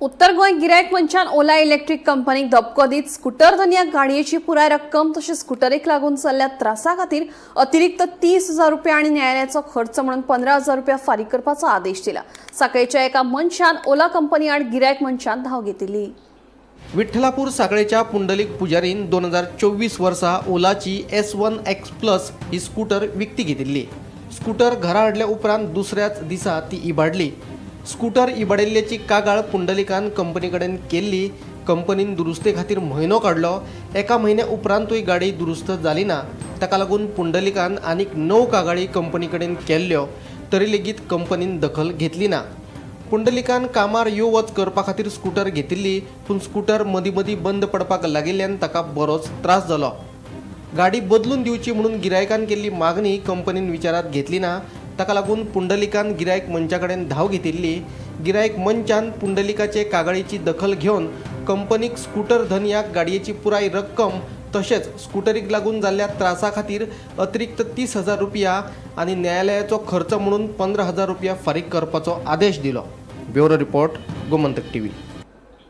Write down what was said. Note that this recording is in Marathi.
उत्तर गोंय गिरायक मंचान ओला इलेक्ट्रिक कंपनीक धपको दीत स्कूटर धन्या गाडयेची पुराय रक्कम तशेंच स्कूटरीक लागून जाल्ल्या त्रासा खातीर अतिरिक्त 30,000 रुपया आनी न्यायालयाचो खर्च म्हणून 15,000 रुपया फारीक करपाचो आदेश दिला। सकाळच्या एका मनशान ओला कंपनी आड गिरायक मंचान धाव घेतिल्ली। विठ्ठलापूर साखळेच्या पुंडलिक पुजारीन 2024 वर्सा ओलाची S1 X Plus ही स्कूटर विकती घेतिल्ली। स्कूटर घरा हाडल्या उपरांत दुसऱ्याच दिसा ती इबाडली। स्कूटर इबाडिल्ल्याची कागाळ पुंडलिकान कंपनी कडेन केल्ली। कंपनीन दुरुस्ते खातीर म्हयनो काडलो। एका म्हयन्या उपरांतूय गाडी दुरुस्त जाली ना। ताका लागून पुंडलिकान आनीक 9 कागाळी कंपनी कडेन केल्ल्यो, तरी लेगीत कंपनीन दखल घेतली ना। पुंडलिकान कामार यो वच करपा खातीर स्कूटर घेतिल्ली, पूण स्कूटर मदीं मदीं बंद पडपाक लागिल्ल्यान ताका बरोच त्रास जालो। गाडी बदलून दिवची म्हणून गिरायकान केल्ली मागणी कंपनीन विचारात घेतली ना। ताका लागून पुंडलिकान गिरायक मंचा कडेन धाव घेतिल्ली। गिरायक मंचान पुंडलिकाचे कागाळीची दखल घेवन कंपनीक स्कूटर धन्याक गाडयेची पुराय रक्कम तशेंच स्कूटरीक लागून जाल्ल्या त्रासा खातीर अतिरिक्त 30,000 रुपया आनी न्यायालयाचो खर्च म्हणून 15,000 रुपया फारीक करपाचो आदेश दिलो। Bureau report, Gomantak TV.